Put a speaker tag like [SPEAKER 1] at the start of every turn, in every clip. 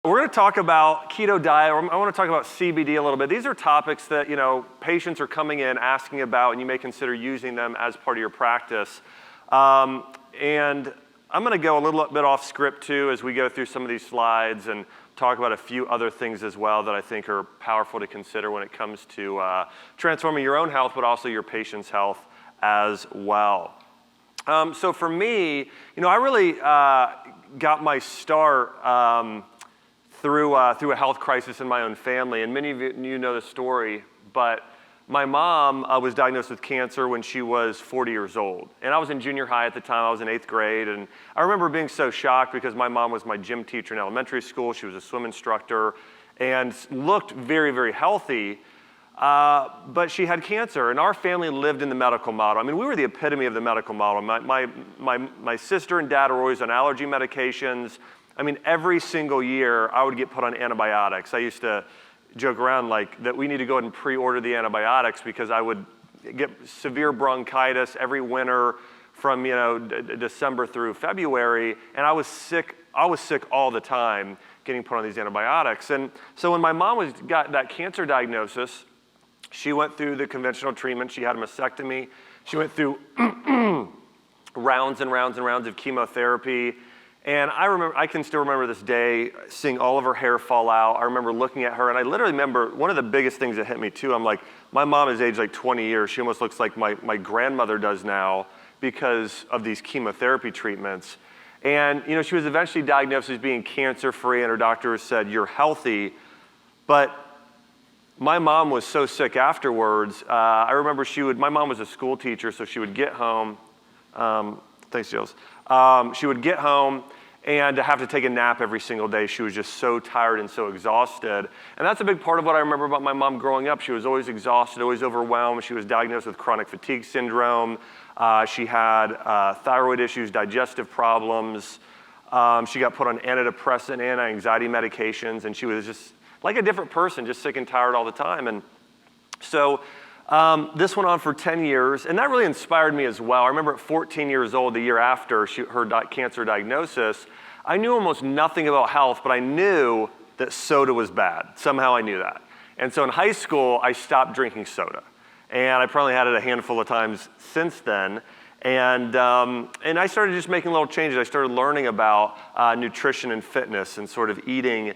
[SPEAKER 1] We're going to talk about keto diet. I want to talk about CBD a little bit. These are topics that, patients are coming in asking about, and you may consider using them as part of your practice. And I'm going to go a little bit off script too as we go through some of these slides and talk about a few other things as well that I think are powerful to consider when it comes to transforming your own health, but also your patient's health as well. So for me, I really got my start through a health crisis in my own family, and many of you know the story, but my mom was diagnosed with cancer when she was 40 years old, and I was in junior high at the time. I was in 8th grade, and I remember being so shocked because my mom was my gym teacher in elementary school. She was a swim instructor and looked very, very healthy, but she had cancer, and our family lived in the medical model. I mean, we were the epitome of the medical model. My sister and dad were always on allergy medications. I mean, every single year I would get put on antibiotics. I used to joke around like that we need to go ahead and pre-order the antibiotics because I would get severe bronchitis every winter from December through February, and I was sick all the time getting put on these antibiotics. And so when my mom got that cancer diagnosis, she went through the conventional treatment. She had a mastectomy. She went through rounds and rounds and rounds of chemotherapy. And I can still remember this day, seeing all of her hair fall out. I remember looking at her, and I literally remember one of the biggest things that hit me too. I'm like, my mom is aged like 20 years. She almost looks like my grandmother does now because of these chemotherapy treatments. And she was eventually diagnosed as being cancer-free, and her doctor said, "You're healthy." But my mom was so sick afterwards. I remember my mom was a school teacher, so she would get home. Thanks, Jules. She would get home and to have to take a nap every single day. She was just so tired and so exhausted. And that's a big part of what I remember about my mom growing up. She was always exhausted, always overwhelmed. She was diagnosed with chronic fatigue syndrome. She had thyroid issues, digestive problems. She got put on antidepressant, anti-anxiety medications, and she was just like a different person, just sick and tired all the time. And so this went on for 10 years, and that really inspired me as well. I remember at 14 years old, the year after her cancer diagnosis, I knew almost nothing about health, but I knew that soda was bad. Somehow I knew that. And so in high school, I stopped drinking soda. And I probably had it a handful of times since then. And I started just making little changes. I started learning about nutrition and fitness and sort of eating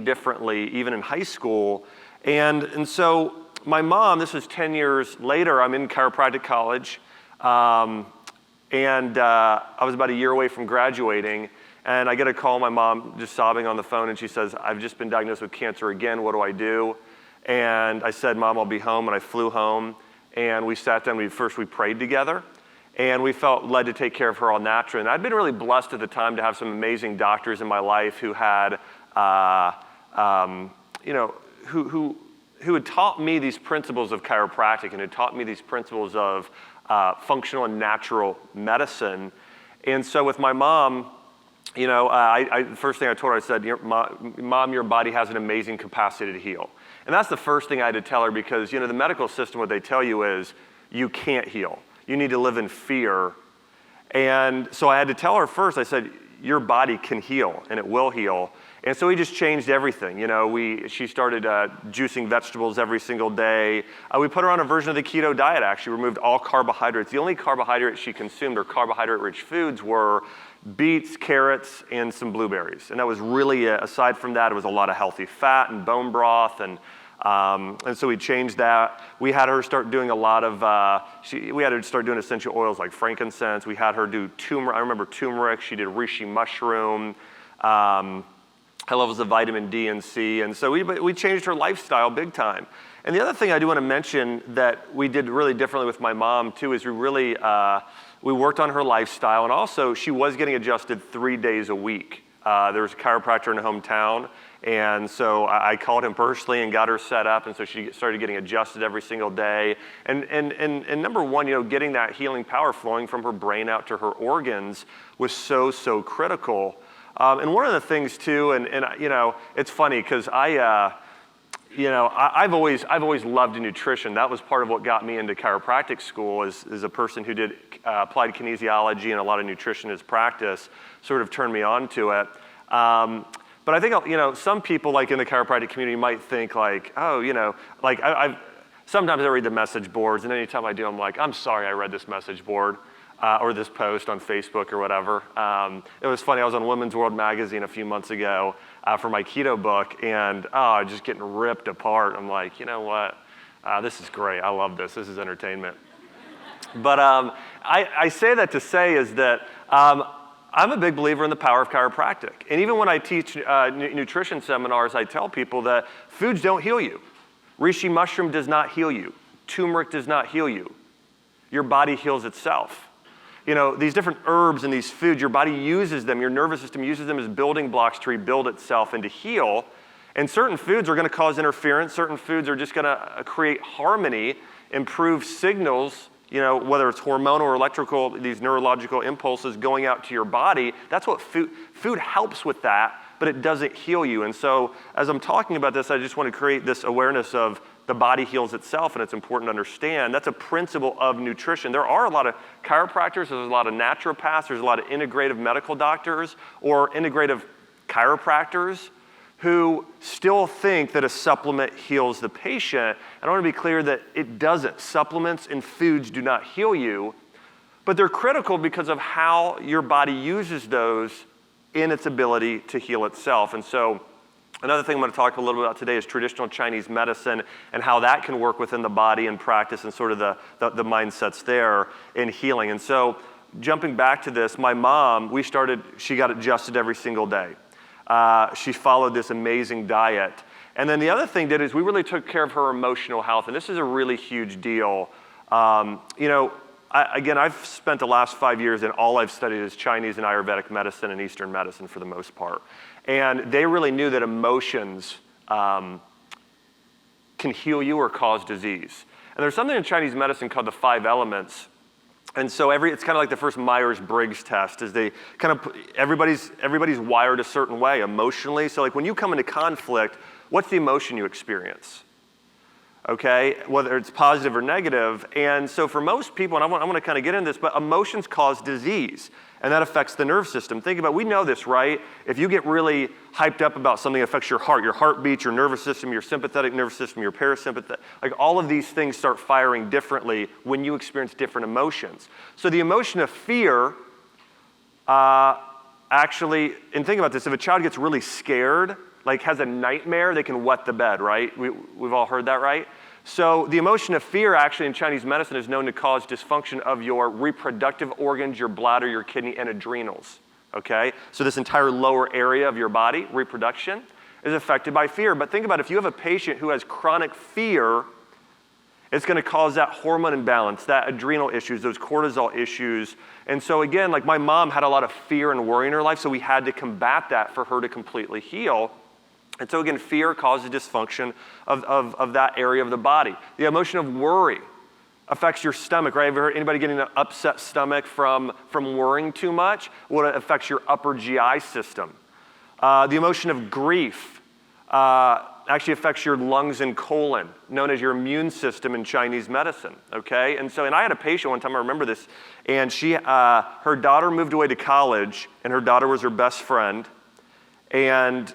[SPEAKER 1] differently, even in high school. And so my mom, this was 10 years later, I'm in chiropractic college, and I was about a year away from graduating, and I get a call, my mom just sobbing on the phone, and she says, "I've just been diagnosed with cancer again, what do I do?" And I said, "Mom, I'll be home," and I flew home, and we sat down, we prayed together, and we felt led to take care of her all naturally. And I'd been really blessed at the time to have some amazing doctors in my life who had, who had taught me these principles of chiropractic and had taught me these principles of functional and natural medicine. And so with my mom, the first thing I told her, I said, "Mom, your body has an amazing capacity to heal." And that's the first thing I had to tell her because, the medical system, what they tell you is you can't heal. You need to live in fear. And so I had to tell her first, I said, "Your body can heal and it will heal." And so we just changed everything. She started juicing vegetables every single day. We put her on a version of the keto diet, actually, removed all carbohydrates. The only carbohydrates she consumed or carbohydrate-rich foods were beets, carrots, and some blueberries. And that was really, aside from that, it was a lot of healthy fat and bone broth. And so we changed that. We had her start doing a lot of, we had her start doing essential oils like frankincense. We had her do turmeric. I remember turmeric. She did reishi mushroom. High levels of vitamin D and C, and so we changed her lifestyle big time. And the other thing I do want to mention that we did really differently with my mom too is we worked on her lifestyle, and also she was getting adjusted 3 days a week. There was a chiropractor in her hometown, and so I called him personally and got her set up, and so she started getting adjusted every single day. And number one, getting that healing power flowing from her brain out to her organs was so critical. And one of the things too, and it's funny because I've always loved nutrition. That was part of what got me into chiropractic school as a person who did applied kinesiology and a lot of nutritionist practice, sort of turned me on to it. But But I think, some people like in the chiropractic community might think like, oh, like sometimes I read the message boards, and anytime I do, I'm like, I'm sorry I read this message board or this post on Facebook or whatever. It was funny, I was on Women's World magazine a few months ago for my keto book, and just getting ripped apart. I'm like, you know what? This is great. I love this. This is entertainment. But I say that to say is that I'm a big believer in the power of chiropractic. And even when I teach nutrition seminars, I tell people that foods don't heal you. Reishi mushroom does not heal you. Turmeric does not heal you. Your body heals itself. These different herbs and these foods, your body uses them, your nervous system uses them as building blocks to rebuild itself and to heal. And certain foods are going to cause interference. Certain foods are just going to create harmony, improve signals, whether it's hormonal or electrical, these neurological impulses going out to your body. That's what food helps with that, but it doesn't heal you. And so as I'm talking about this, I just want to create this awareness of the body heals itself, and it's important to understand. That's a principle of nutrition. There are a lot of chiropractors, there's a lot of naturopaths, there's a lot of integrative medical doctors or integrative chiropractors who still think that a supplement heals the patient. And I want to be clear that it doesn't. Supplements and foods do not heal you, but they're critical because of how your body uses those in its ability to heal itself. And so another thing I'm going to talk a little bit about today is traditional Chinese medicine and how that can work within the body and practice and sort of the mindsets there in healing. And so jumping back to this, my mom, she got adjusted every single day. She followed this amazing diet. And then the other thing is we really took care of her emotional health, and this is a really huge deal. I've spent the last 5 years, and all I've studied is Chinese and Ayurvedic medicine and Eastern medicine for the most part. And they really knew that emotions can heal you or cause disease. And there's something in Chinese medicine called the 5 elements. And so it's kind of like the first Myers-Briggs test, is they kind of everybody's wired a certain way emotionally. So like when you come into conflict, what's the emotion you experience? Okay, whether it's positive or negative. And so for most people, and I want to kind of get into this, but emotions cause disease, and that affects the nerve system. Think about, we know this, right? If you get really hyped up about something, it affects your heartbeat, your nervous system, your sympathetic nervous system, your parasympathetic, like all of these things start firing differently when you experience different emotions. So the emotion of fear, actually, and think about this, if a child gets really scared, like has a nightmare, they can wet the bed, right? We've all heard that, right? So the emotion of fear actually in Chinese medicine is known to cause dysfunction of your reproductive organs, your bladder, your kidney, and adrenals, okay? So this entire lower area of your body, reproduction, is affected by fear. But think about if you have a patient who has chronic fear, it's going to cause that hormone imbalance, that adrenal issues, those cortisol issues. And so again, like my mom had a lot of fear and worry in her life, so we had to combat that for her to completely heal. And so again, fear causes dysfunction of that area of the body. The emotion of worry affects your stomach, right? Have you heard anybody getting an upset stomach from worrying too much? Well, it affects your upper GI system. The emotion of grief actually affects your lungs and colon, known as your immune system in Chinese medicine, okay? And I had a patient one time, I remember this, and her daughter moved away to college, and her daughter was her best friend, and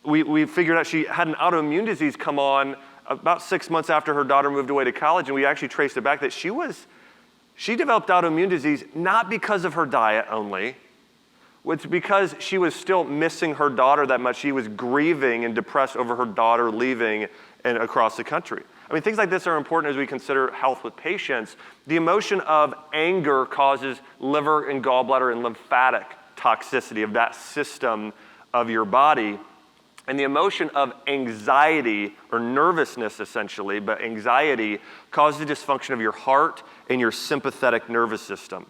[SPEAKER 1] we figured out she had an autoimmune disease come on about 6 months after her daughter moved away to college, and we actually traced it back that she developed autoimmune disease not because of her diet only. It's because she was still missing her daughter that much. She was grieving and depressed over her daughter leaving and across the country. I mean, things like this are important as we consider health with patients. The emotion of anger causes liver and gallbladder and lymphatic toxicity of that system of your body. And the emotion of anxiety, or nervousness essentially, but anxiety causes the dysfunction of your heart and your sympathetic nervous system.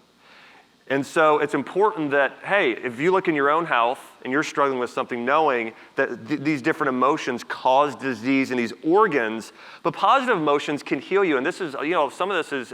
[SPEAKER 1] And so it's important that, hey, if you look in your own health and you're struggling with something, knowing that these different emotions cause disease in these organs, but positive emotions can heal you. And this is, some of this is,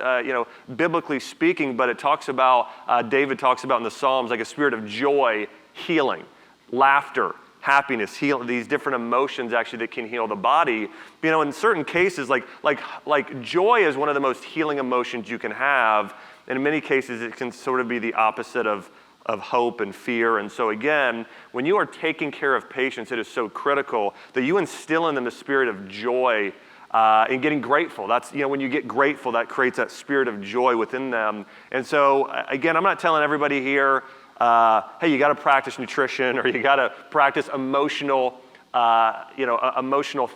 [SPEAKER 1] biblically speaking, but it talks about, David talks about in the Psalms, like a spirit of joy, healing, laughter, happiness, heal these different emotions actually that can heal the body. In certain cases, like joy is one of the most healing emotions you can have. And in many cases, it can sort of be the opposite of hope and fear. And so again, when you are taking care of patients, it is so critical that you instill in them the spirit of joy and getting grateful. That's, when you get grateful, that creates that spirit of joy within them. And so again, I'm not telling everybody here, hey, you got to practice nutrition or you got to practice emotional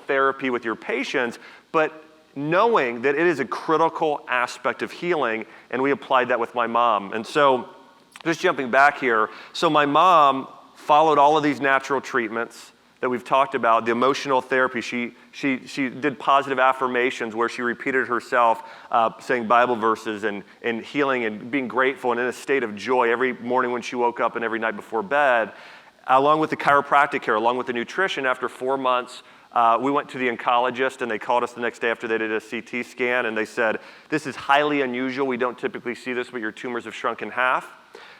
[SPEAKER 1] therapy with your patients, but knowing that it is a critical aspect of healing, and we applied that with my mom. And so just jumping back here, so my mom followed all of these natural treatments that we've talked about, the emotional therapy. She did positive affirmations where she repeated herself, saying Bible verses and healing and being grateful and in a state of joy every morning when she woke up and every night before bed, along with the chiropractic care, along with the nutrition. After 4 months, we went to the oncologist and they called us the next day after they did a CT scan and they said, this is highly unusual. We don't typically see this, but your tumors have shrunk in half.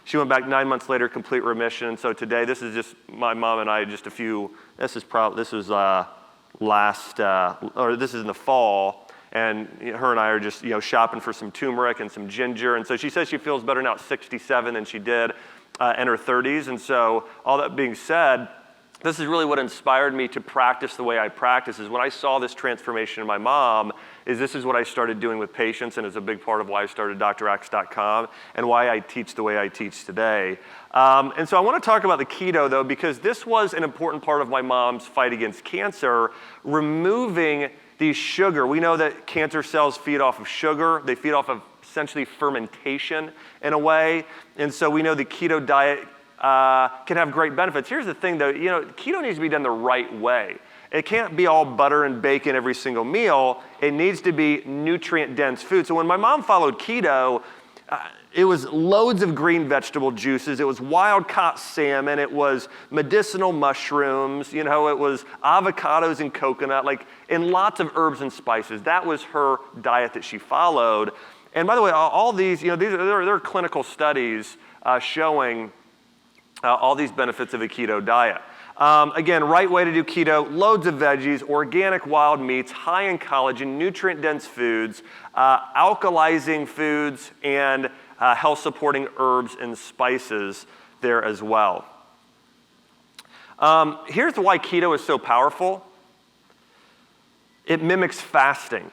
[SPEAKER 1] She went back 9 months later, complete remission. So today, this is just my mom and I, just a few, this is in the fall, and her and I are just shopping for some turmeric and some ginger. And so she says she feels better now at 67 than she did in her 30s. And so all that being said, this is really what inspired me to practice the way I practice, is when I saw this transformation in my mom, this is what I started doing with patients, and is a big part of why I started drax.com and why I teach the way I teach today. And so I want to talk about the keto, though, because this was an important part of my mom's fight against cancer, removing the sugar. We know that cancer cells feed off of sugar. They feed off of essentially fermentation in a way. And so we know the keto diet can have great benefits. Here's the thing, though, keto needs to be done the right way. It can't be all butter and bacon every single meal. It needs to be nutrient-dense food. So when my mom followed keto, it was loads of green vegetable juices. It was wild-caught salmon. It was medicinal mushrooms. It was avocados and coconut, and lots of herbs and spices. That was her diet that she followed. And by the way, all these, there are clinical studies showing all these benefits of a keto diet. Again, right way to do keto, loads of veggies, organic wild meats, high in collagen, nutrient-dense foods, alkalizing foods, and health-supporting herbs and spices there as well. Here's why keto is so powerful. It mimics fasting.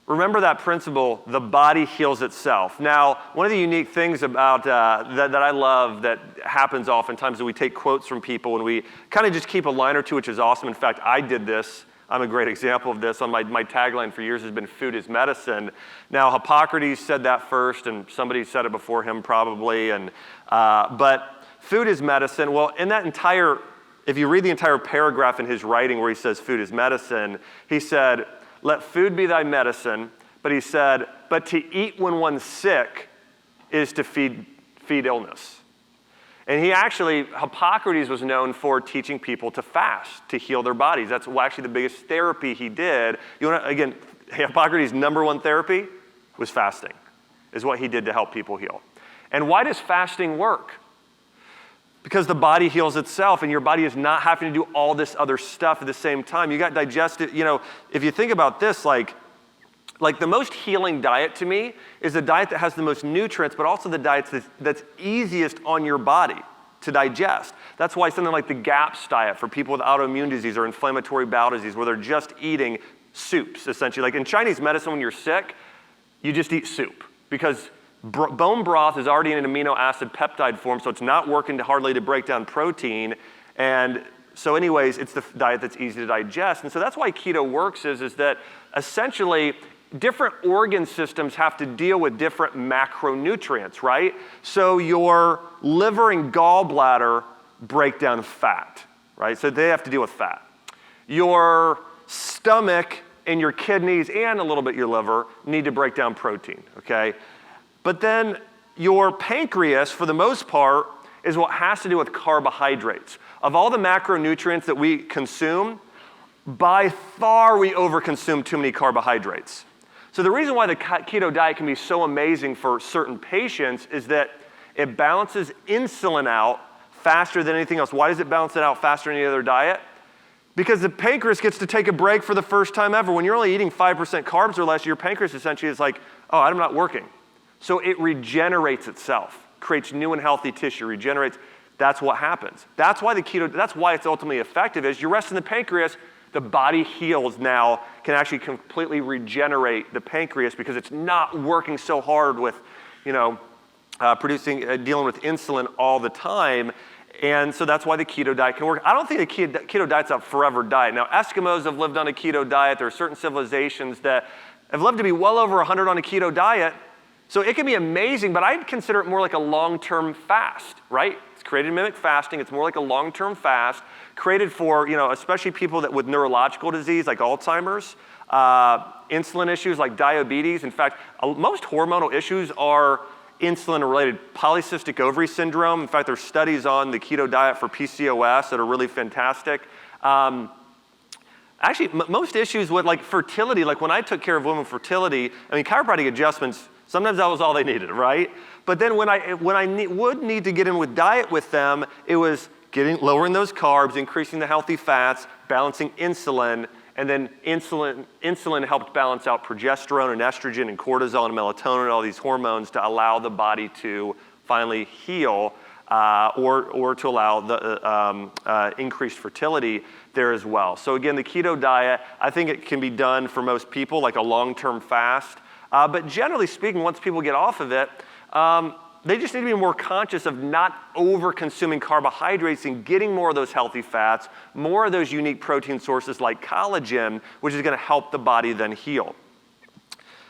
[SPEAKER 1] Remember that principle, the body heals itself. Now, one of the unique things about that I love that happens oftentimes is we take quotes from people and we kind of just keep a line or two, which is awesome. In fact, I did this. I'm a great example of this. On my tagline for years has been food is medicine. Now, Hippocrates said that first, and somebody said it before him probably. But food is medicine. Well, in that if you read the entire paragraph in his writing where he says food is medicine, he said, let food be thy medicine, but he said, but to eat when one's sick is to feed illness. And Hippocrates was known for teaching people to fast, to heal their bodies. That's actually the biggest therapy he did. Hippocrates' number one therapy was fasting, is what he did to help people heal. And why does fasting work? Because the body heals itself and your body is not having to do all this other stuff at the same time. You got digestive, if you think about this, like the most healing diet to me is a diet that has the most nutrients, but also the diet that's easiest on your body to digest. That's why something like the GAPS diet for people with autoimmune disease or inflammatory bowel disease, where they're just eating soups, essentially. Like in Chinese medicine, when you're sick, you just eat soup because bone broth is already in an amino acid peptide form, so it's not working hardly to break down protein. And so anyways, it's the diet that's easy to digest. And so that's why keto works is that essentially different organ systems have to deal with different macronutrients, right? So your liver and gallbladder break down fat, right? So they have to deal with fat. Your stomach and your kidneys and a little bit your liver need to break down protein, okay? But then your pancreas, for the most part, is what has to do with carbohydrates. Of all the macronutrients that we consume, by far we overconsume too many carbohydrates. So the reason why the keto diet can be so amazing for certain patients is that it balances insulin out faster than anything else. Why does it balance it out faster than any other diet? Because the pancreas gets to take a break for the first time ever. When you're only eating 5% carbs or less, your pancreas essentially is like, oh, I'm not working. So it regenerates itself. creates new and healthy tissue, regenerates. That's what happens. That's why that's why it's ultimately effective is you're resting the pancreas, the body heals now, can actually completely regenerate the pancreas because it's not working so hard with, dealing with insulin all the time. And so that's why the keto diet can work. I don't think the keto diet's a forever diet. Now, Eskimos have lived on a keto diet. There are certain civilizations that have lived to be well over 100 on a keto diet. So it can be amazing, but I'd consider it more like a long-term fast, right? It's created to mimic fasting. It's more like a long-term fast created for, especially people with neurological disease like Alzheimer's, insulin issues like diabetes. In fact, most hormonal issues are insulin-related. Polycystic ovary syndrome. In fact, there's studies on the keto diet for PCOS that are really fantastic. Actually, most issues with fertility, like when I took care of women with fertility, chiropractic adjustments, sometimes that was all they needed, right? But then when I would need to get in with diet with them, it was lowering those carbs, increasing the healthy fats, balancing insulin, and then insulin helped balance out progesterone and estrogen and cortisol and melatonin, all these hormones to allow the body to finally heal or to allow the increased fertility there as well. So again, the keto diet, I think it can be done for most people like a long-term fast. But generally speaking, once people get off of it, they just need to be more conscious of not over-consuming carbohydrates and getting more of those healthy fats, more of those unique protein sources like collagen, which is going to help the body then heal.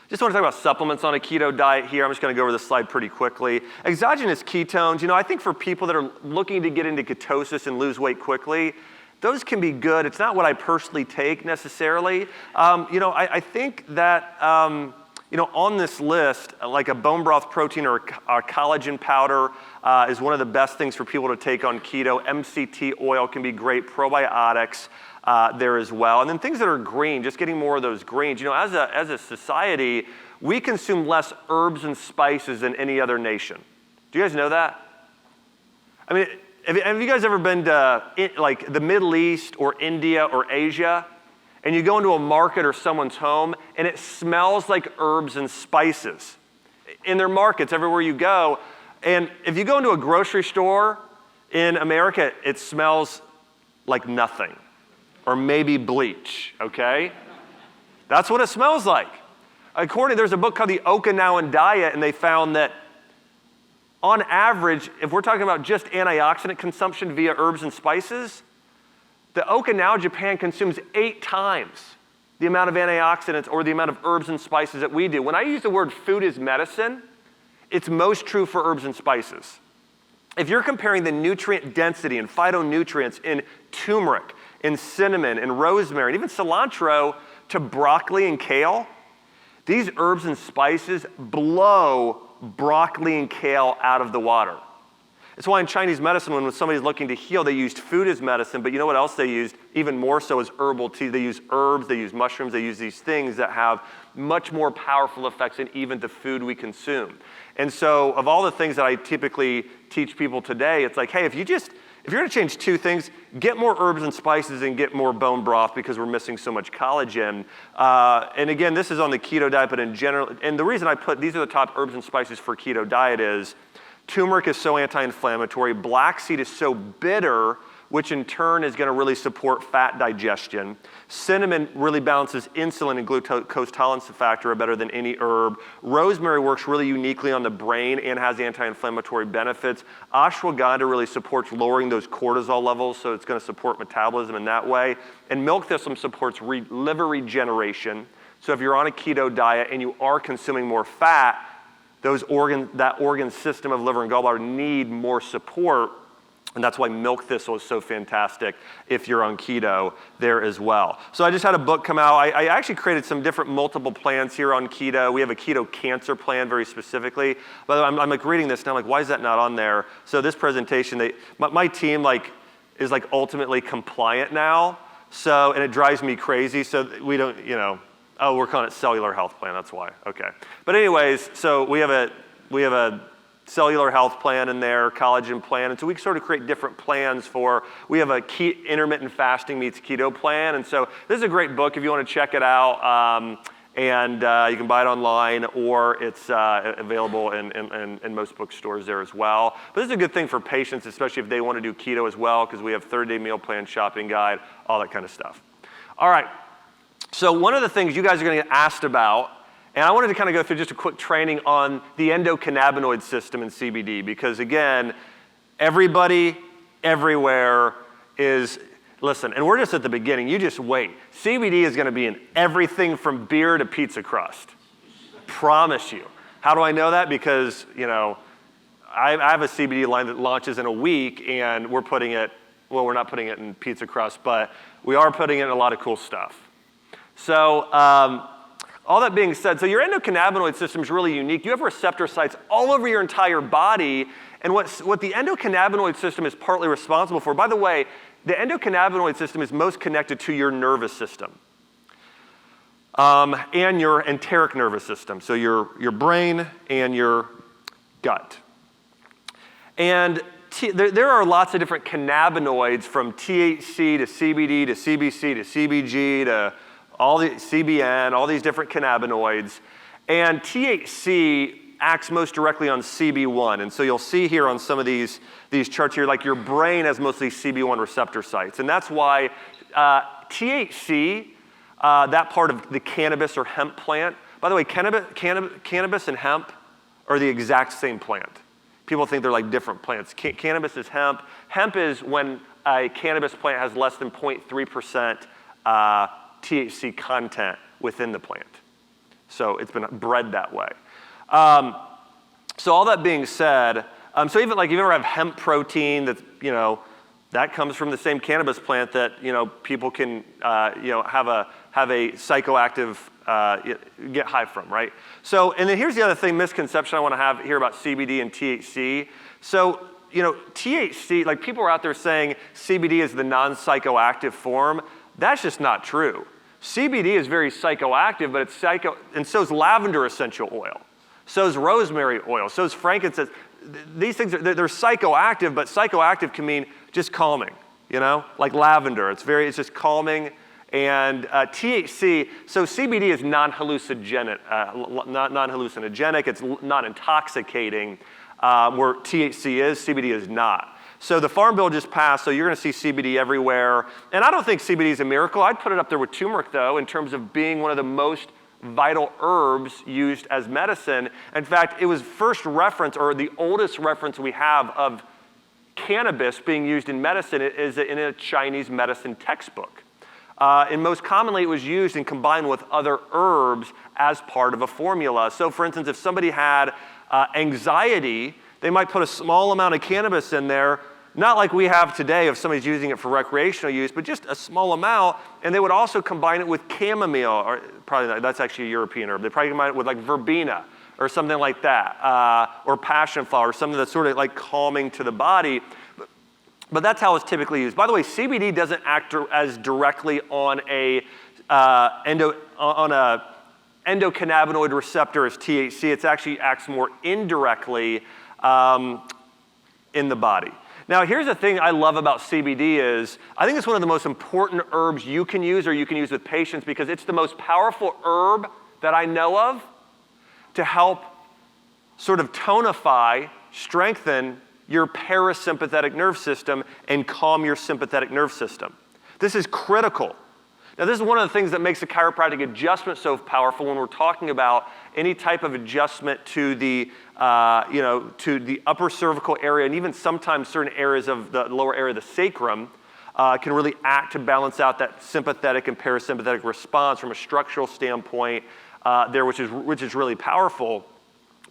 [SPEAKER 1] Just want to talk about supplements on a keto diet here. I'm just going to go over this slide pretty quickly. Exogenous ketones, I think for people that are looking to get into ketosis and lose weight quickly, those can be good. It's not what I personally take necessarily. I think that on this list, like a bone broth protein or a collagen powder is one of the best things for people to take on keto. MCT oil can be great, probiotics there as well. And then things that are green, just getting more of those greens. As a society, we consume less herbs and spices than any other nation. Do you guys know that? Have you guys ever been to the Middle East or India or Asia? And you go into a market or someone's home, and it smells like herbs and spices. In their markets, everywhere you go. And if you go into a grocery store in America, it smells like nothing. Or maybe bleach, okay? That's what it smells like. There's a book called The Okinawan Diet, and they found that on average, if we're talking about just antioxidant consumption via herbs and spices, the Okinawa, Japan consumes 8 times the amount of antioxidants or the amount of herbs and spices that we do. When I use the word food is medicine, it's most true for herbs and spices. If you're comparing the nutrient density and phytonutrients in turmeric, in cinnamon, in rosemary, and even cilantro to broccoli and kale, these herbs and spices blow broccoli and kale out of the water. It's why in Chinese medicine, when somebody's looking to heal, they used food as medicine, but you know what else they used? Even more so is herbal tea. They use herbs, they use mushrooms, they use these things that have much more powerful effects than even the food we consume. And so of all the things that I typically teach people today, it's like, hey, if you're gonna change 2 things, get more herbs and spices and get more bone broth because we're missing so much collagen. And again, this is on the keto diet, but in general, and the reason I put, these are the top herbs and spices for keto diet is, turmeric is so anti-inflammatory. Black seed is so bitter, which in turn is going to really support fat digestion. Cinnamon really balances insulin and glucose tolerance factor better than any herb. Rosemary works really uniquely on the brain and has anti-inflammatory benefits. Ashwagandha really supports lowering those cortisol levels, so it's going to support metabolism in that way. And milk thistle supports liver regeneration. So if you're on a keto diet and you are consuming more fat, that organ system of liver and gallbladder need more support, and that's why milk thistle is so fantastic if you're on keto there as well. So I just had a book come out. I actually created some different multiple plans here on keto. We have a keto cancer plan very specifically. But I'm reading this and I'm like, why is that not on there? So this presentation, my team is ultimately compliant now. So, and it drives me crazy. So we don't, oh, we're calling it cellular health plan, that's why, okay. But anyways, so we have a cellular health plan in there, collagen plan, and so we sort of create different plans we have a intermittent fasting meets keto plan, and so this is a great book if you want to check it out. And you can buy it online, or it's available in most bookstores there as well. But this is a good thing for patients, especially if they want to do keto as well, because we have 30-day meal plan, shopping guide, all that kind of stuff. All right, so one of the things you guys are going to get asked about, and I wanted to kind of go through just a quick training on the endocannabinoid system in CBD, because again, everybody, everywhere is, listen, and we're just at the beginning, you just wait. CBD is gonna be in everything from beer to pizza crust. Promise you. How do I know that? Because, you know, I have a CBD line that launches in a week, and we're putting it, well, we're not putting it in pizza crust, but we are putting it in a lot of cool stuff. So, all that being said, so your endocannabinoid system is really unique. You have receptor sites all over your entire body, and what the endocannabinoid system is partly responsible for, by the way, the endocannabinoid system is most connected to your nervous system and your enteric nervous system, so your brain and your gut. And there are lots of different cannabinoids, from THC to CBD to CBC to CBG to all the CBN, all these different cannabinoids. And THC acts most directly on CB1. And so you'll see here on some of these charts here, like your brain has mostly CB1 receptor sites. And that's why THC, that part of the cannabis or hemp plant, by the way, cannabis and hemp are the exact same plant. People think they're like different plants. Cannabis is hemp. Hemp is when a cannabis plant has less than 0.3% THC content within the plant. So it's been bred that way. So all that being said, so even like you ever have hemp protein that, you know, that comes from the same cannabis plant that, you know, people can, you know, have a psychoactive, get high from, right? So, and then here's the other thing, misconception I want to have here about CBD and THC. So, you know, THC, like people are out there saying CBD is the non-psychoactive form. That's just not true. CBD is very psychoactive, but it's and so is lavender essential oil. So is rosemary oil. So is frankincense. These things, they're psychoactive, but psychoactive can mean just calming, you know? Like lavender, it's just calming. And THC, so CBD is non-hallucinogenic, it's not intoxicating, where THC is, CBD is not. So the Farm Bill just passed, so you're gonna see CBD everywhere. And I don't think CBD is a miracle. I'd put it up there with turmeric though, in terms of being one of the most vital herbs used as medicine. In fact, it was first reference, or the oldest reference we have of cannabis being used in medicine is in a Chinese medicine textbook. And most commonly it was used and combined with other herbs as part of a formula. So for instance, if somebody had anxiety, they might put a small amount of cannabis in there, not like we have today if somebody's using it for recreational use, but just a small amount, and they would also combine it with chamomile, or probably not, that's actually a European herb. They probably combine it with like verbena or something like that, or passion flower, something that's sort of like calming to the body. But that's how it's typically used. By the way, CBD doesn't act as directly on a endocannabinoid receptor as THC. It actually acts more indirectly in the body. Now, here's the thing I love about CBD is, I think it's one of the most important herbs you can use, or you can use with patients, because it's the most powerful herb that I know of to help sort of tonify, strengthen your parasympathetic nerve system and calm your sympathetic nerve system. This is critical. Now, this is one of the things that makes the chiropractic adjustment so powerful when we're talking about any type of adjustment to the, to the upper cervical area, and even sometimes certain areas of the lower area of the sacrum can really act to balance out that sympathetic and parasympathetic response from a structural standpoint there, which is really powerful.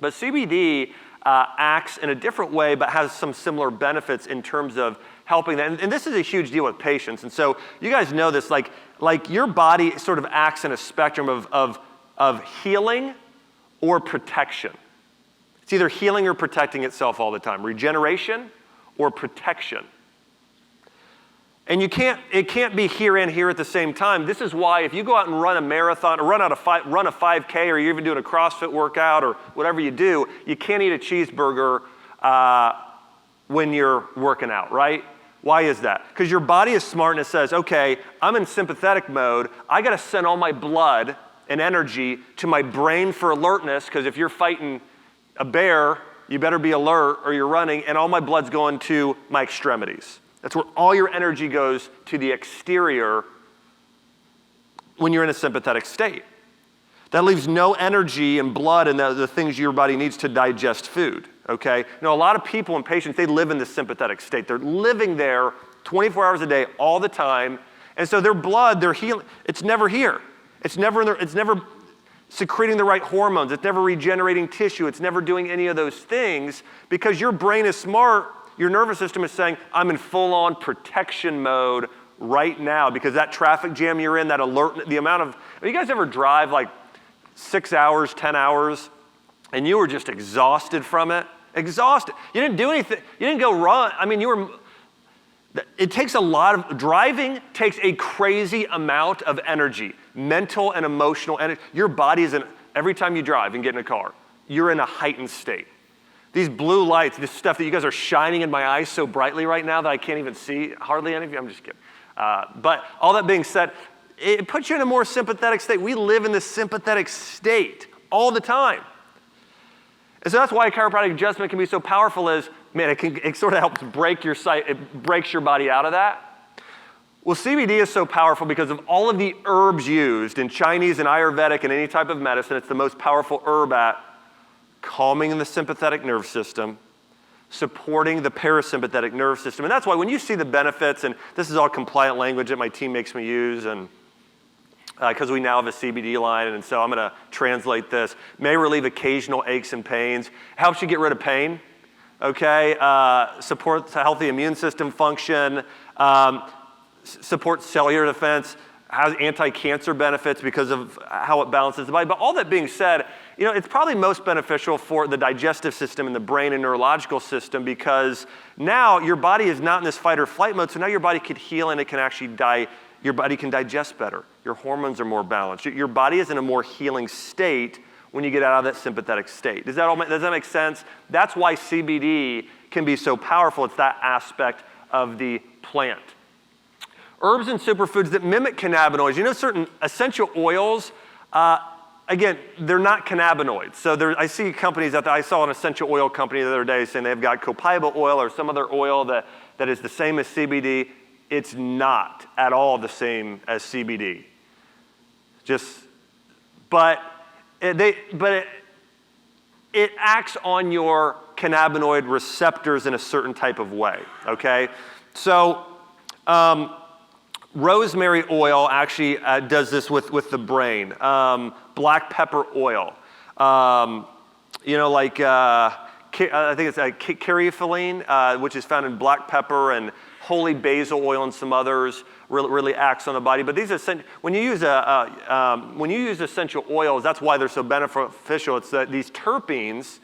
[SPEAKER 1] But CBD acts in a different way, but has some similar benefits in terms of helping that. And this is a huge deal with patients. And so you guys know this, like your body sort of acts in a spectrum of healing or protection. It's either healing or protecting itself all the time. Regeneration or protection. And it can't be here and here at the same time. This is why if you go out and run a marathon, or run a 5K, or you're even doing a CrossFit workout, or whatever you do, you can't eat a cheeseburger when you're working out, right? Why is that? Because your body is smart and it says, okay, I'm in sympathetic mode. I got to send all my blood and energy to my brain for alertness, because if you're fighting a bear, you better be alert or you're running, and all my blood's going to my extremities. That's where all your energy goes, to the exterior when you're in a sympathetic state. That leaves no energy and blood and the things your body needs to digest food, okay? You know, a lot of people and patients, they live in the sympathetic state. They're living there 24 hours a day, all the time, and so their blood, their healing, it's never here. It's never secreting the right hormones. It's never regenerating tissue. It's never doing any of those things, because your brain is smart. Your nervous system is saying, I'm in full-on protection mode right now, because that traffic jam you're in, that alert, the amount of, you guys ever drive like 6 hours, 10 hours, and you were just exhausted from it? Exhausted. You didn't do anything. You didn't go run. I mean, it takes a lot of, driving takes a crazy amount of energy, mental and emotional energy. Your body is every time you drive and get in a car, you're in a heightened state. These blue lights, this stuff that you guys are shining in my eyes so brightly right now that I can't even see hardly any of you. I'm just kidding. But all that being said, it puts you in a more sympathetic state. We live in this sympathetic state all the time. And so that's why chiropractic adjustment can be so powerful, is, man, it sort of helps break your sight, it breaks your body out of that. Well, CBD is so powerful because of all of the herbs used in Chinese and Ayurvedic and any type of medicine. It's the most powerful herb at calming the sympathetic nerve system, supporting the parasympathetic nerve system. And that's why when you see the benefits, and this is all compliant language that my team makes me use, and because we now have a CBD line, and so I'm going to translate this. May relieve occasional aches and pains. Helps you get rid of pain, okay? Supports a healthy immune system function. Supports cellular defense. Has anti-cancer benefits because of how it balances the body. But all that being said, you know, it's probably most beneficial for the digestive system and the brain and neurological system, because now your body is not in this fight or flight mode, so now your body could heal and it can actually your body can digest better. Your hormones are more balanced. Your body is in a more healing state when you get out of that sympathetic state. Does that make sense? That's why CBD can be so powerful. It's that aspect of the plant. Herbs and superfoods that mimic cannabinoids. You know, certain essential oils, again, they're not cannabinoids. So I see companies out there. I saw an essential oil company the other day saying they've got copaiba oil or some other oil that is the same as CBD. It's not at all the same as CBD. But it acts on your cannabinoid receptors in a certain type of way, okay? So rosemary oil actually does this with the brain. Black pepper oil, you know, like I think it's caryophyllene, which is found in black pepper, and holy basil oil and some others really acts on the body. But these when you use essential oils, that's why they're so beneficial. It's that these terpenes,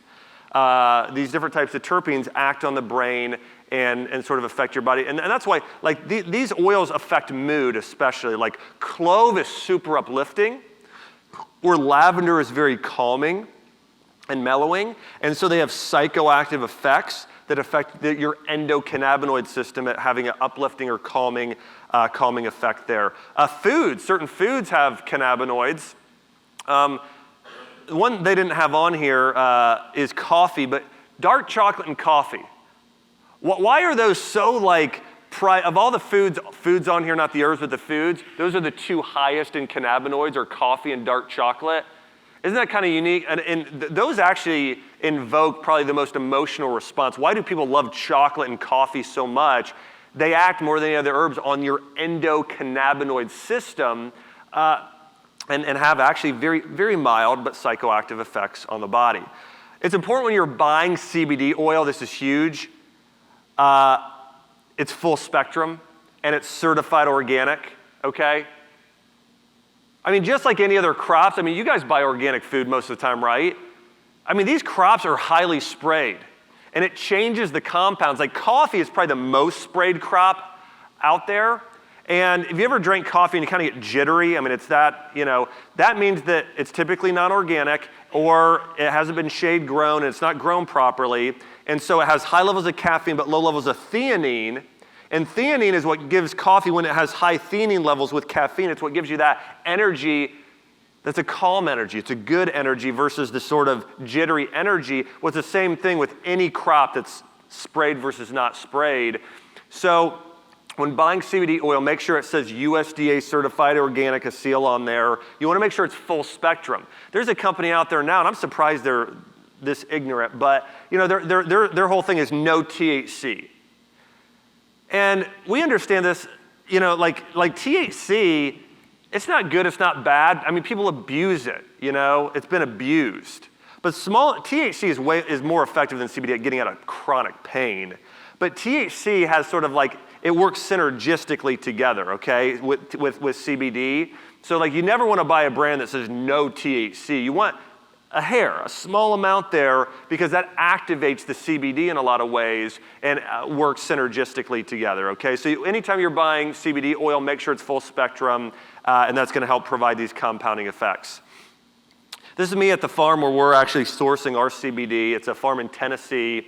[SPEAKER 1] these different types of terpenes act on the brain and sort of affect your body. And that's why, like, these oils affect mood especially. Like clove is super uplifting, or lavender is very calming and mellowing. And so they have psychoactive effects that affect your endocannabinoid system at having an uplifting or calming effect there. Certain foods have cannabinoids. One they didn't have on here is coffee, but dark chocolate and coffee. Why are those so, like, of all the foods on here, not the herbs, but the foods, those are the two highest in cannabinoids, are coffee and dark chocolate. Isn't that kind of unique? And those actually invoke probably the most emotional response. Why do people love chocolate and coffee so much? They act more than any other herbs on your endocannabinoid system and have actually very, very mild but psychoactive effects on the body. It's important when you're buying CBD oil, this is huge. It's full spectrum and it's certified organic, okay? I mean, just like any other crops, I mean, you guys buy organic food most of the time, right? I mean, these crops are highly sprayed, and it changes the compounds. Like coffee is probably the most sprayed crop out there. And if you ever drink coffee and you kind of get jittery, I mean, it's that, you know, that means that it's typically not organic, or it hasn't been shade grown and it's not grown properly. And so it has high levels of caffeine but low levels of theanine. And theanine is what gives coffee, when it has high theanine levels with caffeine, it's what gives you that energy That's a calm energy. It's a good energy versus the sort of jittery energy. Well, it's the same thing with any crop that's sprayed versus not sprayed. So when buying CBD oil, make sure it says USDA certified organic, a seal on there. You want to make sure it's full spectrum. There's a company out there now, and I'm surprised they're this ignorant, but their whole thing is no THC. And we understand this, like THC, it's not good, it's not bad. I mean, people abuse it, it's been abused. But THC is more effective than CBD at getting out of chronic pain. But THC has sort of like, it works synergistically together, okay, with CBD. So like you never want to buy a brand that says no THC. You want a small amount there, because that activates the CBD in a lot of ways and works synergistically together, okay? So anytime you're buying CBD oil, make sure it's full spectrum, and that's gonna help provide these compounding effects. This is me at the farm where we're actually sourcing our CBD. It's a farm in Tennessee,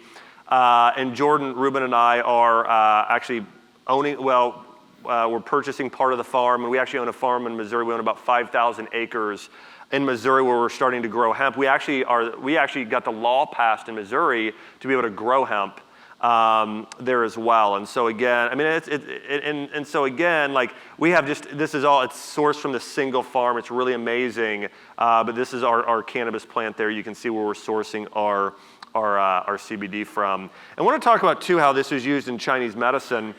[SPEAKER 1] and Jordan, Ruben, and I are actually we're purchasing part of the farm, and we actually own a farm in Missouri. We own about 5,000 acres in Missouri where we're starting to grow hemp. We actually got the law passed in Missouri to be able to grow hemp there as well. And so again, I mean, so again, like we have it's sourced from the single farm. It's really amazing. But this is our cannabis plant there. You can see where we're sourcing our CBD from. And I want to talk about too how this is used in Chinese medicine.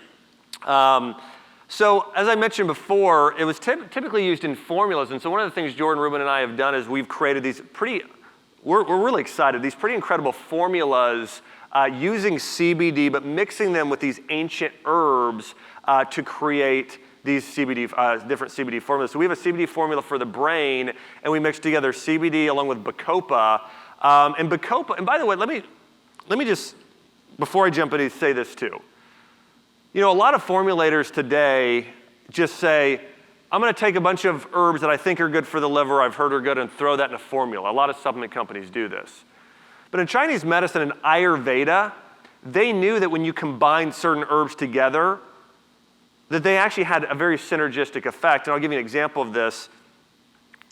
[SPEAKER 1] So as I mentioned before, it was typically used in formulas. And so one of the things Jordan, Ruben, and I have done is we've created these we're really excited, these pretty incredible formulas using CBD, but mixing them with these ancient herbs to create these different CBD formulas. So we have a CBD formula for the brain, and we mix together CBD along with Bacopa. And by the way, let me just, before I jump in, say this too. A lot of formulators today just say, I'm going to take a bunch of herbs that I think are good for the liver, I've heard are good, and throw that in a formula. A lot of supplement companies do this. But in Chinese medicine and Ayurveda, they knew that when you combine certain herbs together, that they actually had a very synergistic effect. And I'll give you an example of this.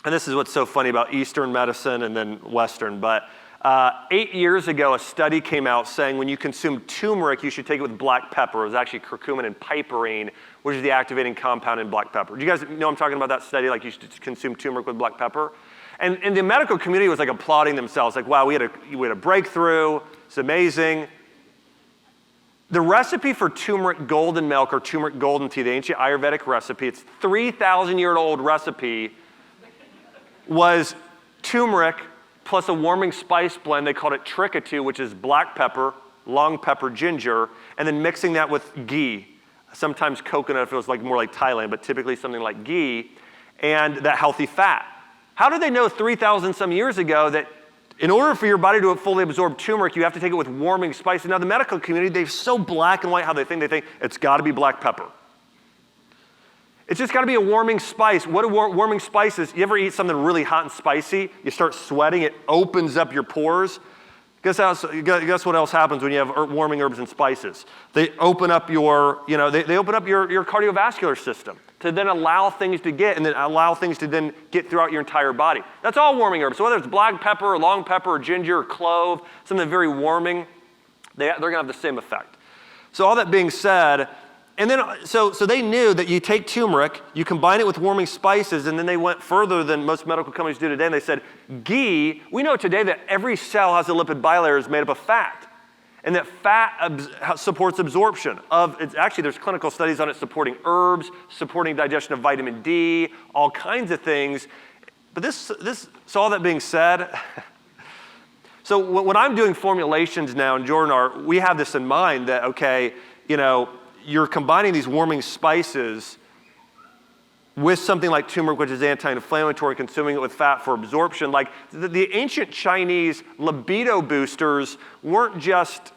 [SPEAKER 1] And this is what's so funny about Eastern medicine and then Western. But 8 years ago, a study came out saying when you consume turmeric, you should take it with black pepper. It was actually curcumin and piperine, which is the activating compound in black pepper. Do you guys know I'm talking about that study, like you should consume turmeric with black pepper? And the medical community was like applauding themselves, like, wow, we had a breakthrough, it's amazing. The recipe for turmeric golden milk or turmeric golden tea, the ancient Ayurvedic recipe, it's 3,000-year-old recipe, was turmeric plus a warming spice blend. They called it trikatu, which is black pepper, long pepper, ginger, and then mixing that with ghee, sometimes coconut if it was more like Thailand, but typically something like ghee, and that healthy fat. How did they know 3,000 some years ago that in order for your body to fully absorb turmeric, you have to take it with warming spices? Now the medical community, they're so black and white how they think it's got to be black pepper. It's just got to be a warming spice. What are warming spices? You ever eat something really hot and spicy? You start sweating, it opens up your pores. Guess what else happens when you have warming herbs and spices? They open up your, they open up your cardiovascular system to then allow things to get throughout your entire body. That's all warming herbs. So whether it's black pepper or long pepper or ginger or clove, something very warming, they're going to have the same effect. So all that being said, and then, so they knew that you take turmeric, you combine it with warming spices, and then they went further than most medical companies do today, and they said, ghee, we know today that every cell has a lipid bilayer is made up of fat, and that fat supports absorption actually there's clinical studies on it supporting herbs, supporting digestion of vitamin D, all kinds of things. But so all that being said, so when I'm doing formulations now, and Jordan, we have this in mind that, okay, you're combining these warming spices with something like turmeric, which is anti-inflammatory, consuming it with fat for absorption. Like the ancient Chinese libido boosters weren't just,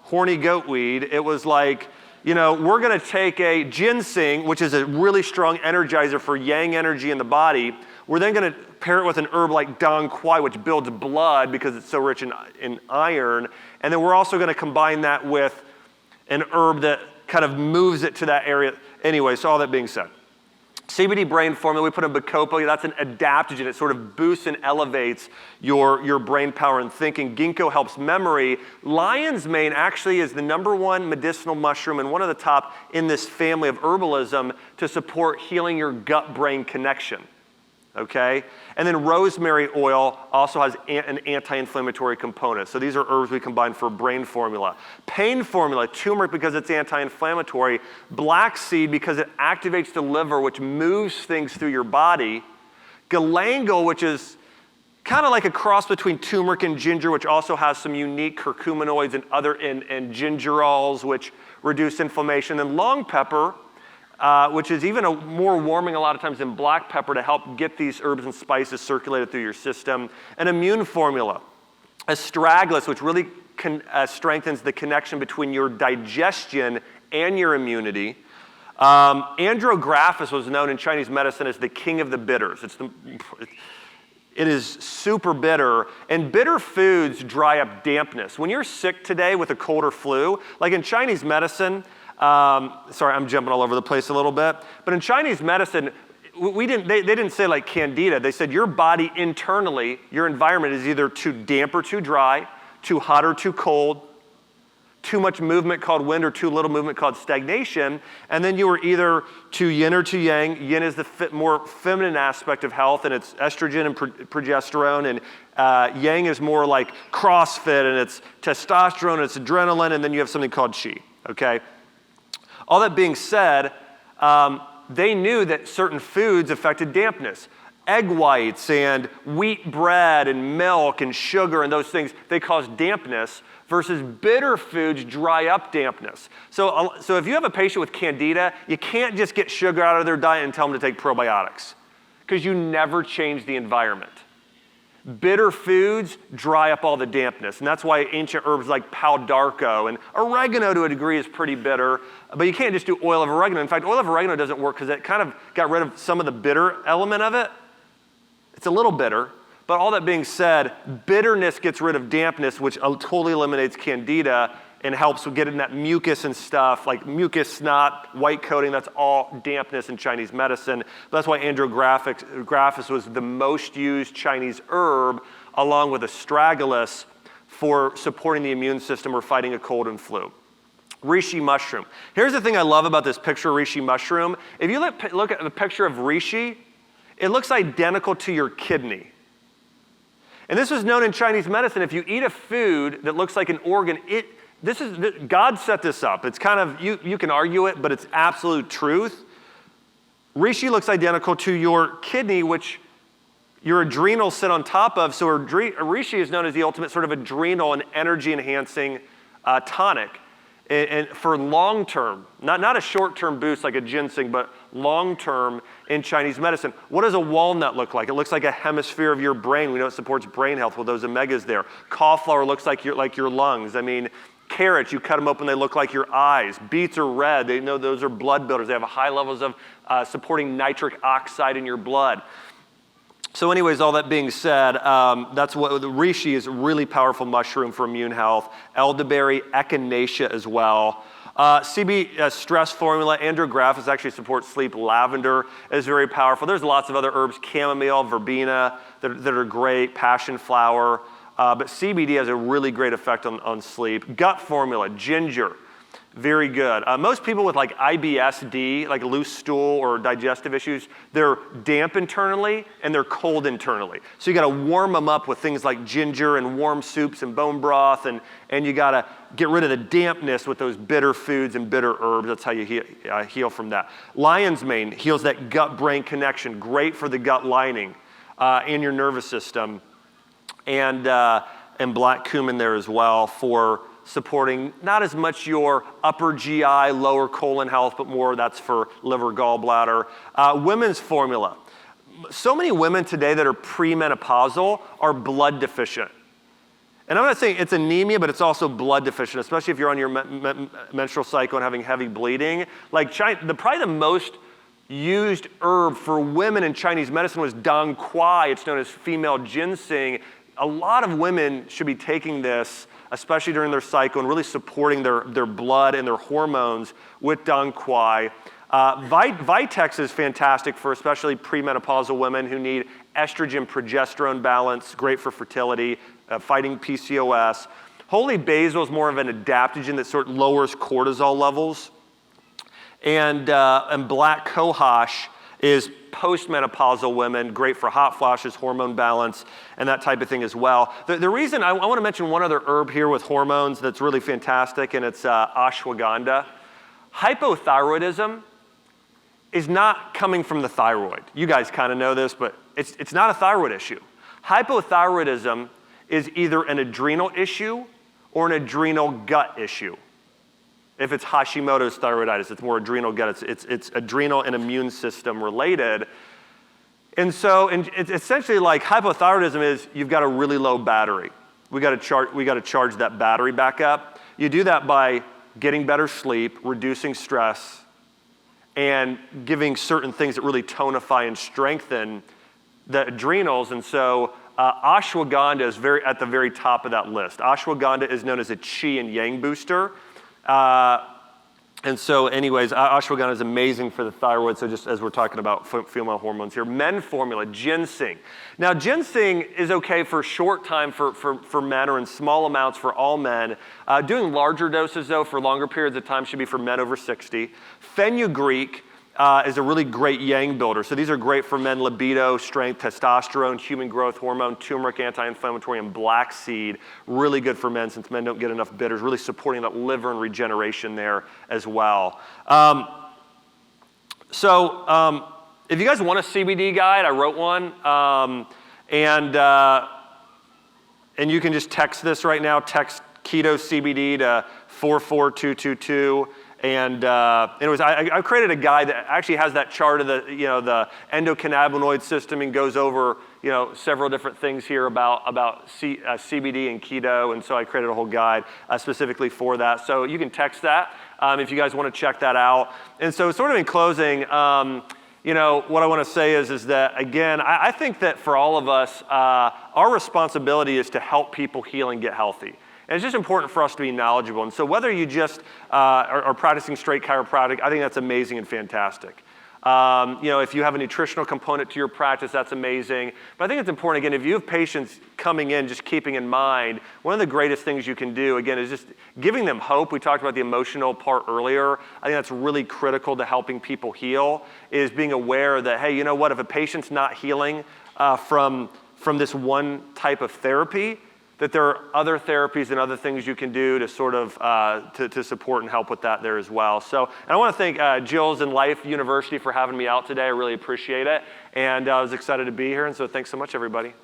[SPEAKER 1] horny goat weed. It was like, we're going to take a ginseng, which is a really strong energizer for yang energy in the body. We're then going to pair it with an herb like dong quai, which builds blood because it's so rich in iron. And then we're also going to combine that with an herb that kind of moves it to that area. Anyway, so all that being said. CBD brain formula, we put in Bacopa, that's an adaptogen. It sort of boosts and elevates your brain power and thinking. Ginkgo helps memory. Lion's mane actually is the #1 medicinal mushroom and one of the top in this family of herbalism to support healing your gut-brain connection. Okay? And then rosemary oil also has an anti-inflammatory component. So these are herbs we combine for brain formula. Pain formula, turmeric because it's anti-inflammatory. Black seed because it activates the liver, which moves things through your body. Galangal, which is kind of like a cross between turmeric and ginger, which also has some unique curcuminoids and gingerols, which reduce inflammation. And long pepper, which is even more warming a lot of times than black pepper to help get these herbs and spices circulated through your system. An immune formula, astragalus, which really strengthens the connection between your digestion and your immunity. Andrographis was known in Chinese medicine as the king of the bitters. It is super bitter, and bitter foods dry up dampness. When you're sick today with a cold or flu, like in Chinese medicine, sorry, I'm jumping all over the place a little bit. But in Chinese medicine, they didn't say like candida. They said your body internally, your environment is either too damp or too dry, too hot or too cold, too much movement called wind or too little movement called stagnation. And then you were either too yin or too yang. Yin is the more feminine aspect of health, and it's estrogen and progesterone. And yang is more like CrossFit, and it's testosterone, and it's adrenaline. And then you have something called qi, okay? All that being said, they knew that certain foods affected dampness. Egg whites and wheat bread and milk and sugar and those things, they cause dampness, versus bitter foods dry up dampness. So if you have a patient with candida, you can't just get sugar out of their diet and tell them to take probiotics, because you never change the environment. Bitter foods dry up all the dampness, and that's why ancient herbs like pau d'arco and oregano to a degree is pretty bitter, but you can't just do oil of oregano. In fact, oil of oregano doesn't work because it kind of got rid of some of the bitter element of it. It's a little bitter, but all that being said, bitterness gets rid of dampness, which totally eliminates candida and helps with getting that mucus and stuff, like mucus, snot, white coating, that's all dampness in Chinese medicine. But that's why andrographis was the most used Chinese herb, along with astragalus, for supporting the immune system or fighting a cold and flu. Reishi mushroom. Here's the thing I love about this picture of reishi mushroom. If you look at the picture of reishi, it looks identical to your kidney. And this was known in Chinese medicine. If you eat a food that looks like an organ, God set this up. It's kind of, you can argue it, but it's absolute truth. Reishi looks identical to your kidney, which your adrenals sit on top of. So reishi is known as the ultimate sort of adrenal and energy-enhancing tonic. And for long-term, not a short-term boost like a ginseng, but long-term in Chinese medicine. What does a walnut look like? It looks like a hemisphere of your brain. We know it supports brain health with those omegas there. Cauliflower looks like your lungs. I mean, carrots, you cut them open, they look like your eyes. Beets are red. They know those are blood builders. They have high levels of supporting nitric oxide in your blood. So anyways, all that being said, that's what the reishi is, a really powerful mushroom for immune health. Elderberry, echinacea as well. CB stress formula, andrographis actually supports sleep. Lavender is very powerful. There's lots of other herbs, chamomile, verbena, that are great, passion flower. But CBD has a really great effect on sleep. Gut formula, ginger, very good. Most people with like IBS-D, like loose stool or digestive issues, they're damp internally and they're cold internally. So you gotta warm them up with things like ginger and warm soups and bone broth, and you gotta get rid of the dampness with those bitter foods and bitter herbs. That's how you heal from that. Lion's mane heals that gut-brain connection, great for the gut lining and your nervous system. And black cumin there as well for supporting not as much your upper GI, lower colon health, but more that's for liver, gallbladder. Women's formula. So many women today that are premenopausal are blood deficient. And I'm not saying it's anemia, but it's also blood deficient, especially if you're on your menstrual cycle and having heavy bleeding. Like probably the most used herb for women in Chinese medicine was dong quai. It's known as female ginseng. A lot of women should be taking this, especially during their cycle, and really supporting their blood and their hormones with dong quai. Vitex is fantastic for especially premenopausal women who need estrogen-progesterone balance, great for fertility, fighting PCOS. Holy basil is more of an adaptogen that sort of lowers cortisol levels. And black cohosh is postmenopausal women, great for hot flashes, hormone balance, and that type of thing as well. The reason I want to mention one other herb here with hormones that's really fantastic, and it's ashwagandha. Hypothyroidism is not coming from the thyroid. You guys kind of know this, but it's not a thyroid issue. Hypothyroidism is either an adrenal issue or an adrenal gut issue. If it's Hashimoto's thyroiditis, it's more adrenal gut. It's adrenal and immune system related. And so it's essentially like hypothyroidism is you've got a really low battery. We got to charge that battery back up. You do that by getting better sleep, reducing stress, and giving certain things that really tonify and strengthen the adrenals. And so ashwagandha is at the very top of that list. Ashwagandha is known as a qi and yang booster. And so anyways, ashwagandha is amazing for the thyroid. So just as we're talking about female hormones here, men formula, ginseng. Now ginseng is okay for a short time for men or in small amounts for all men. Doing larger doses though for longer periods of time should be for men over 60. Fenugreek is a really great yang builder. So these are great for men: libido, strength, testosterone, human growth hormone, turmeric, anti-inflammatory, and black seed. Really good for men since men don't get enough bitters, really supporting that liver and regeneration there as well. If you guys want a CBD guide, I wrote one. And you can just text this right now, text Keto CBD to 44222. And anyways, I created a guide that actually has that chart of the endocannabinoid system and goes over several different things here about CBD and keto. And so I created a whole guide specifically for that. So you can text that if you guys want to check that out. And so sort of in closing, what I want to say is that again, I think that for all of us, our responsibility is to help people heal and get healthy. And it's just important for us to be knowledgeable. And so whether you just are practicing straight chiropractic, I think that's amazing and fantastic. If you have a nutritional component to your practice, that's amazing. But I think it's important, again, if you have patients coming in, just keeping in mind, one of the greatest things you can do, again, is just giving them hope. We talked about the emotional part earlier. I think that's really critical to helping people heal, is being aware that, hey, you know what, if a patient's not healing from this one type of therapy, that there are other therapies and other things you can do to sort of to support and help with that there as well. So, and I want to thank Jill's and Life University for having me out today. I really appreciate it. And I was excited to be here. And so thanks so much, everybody.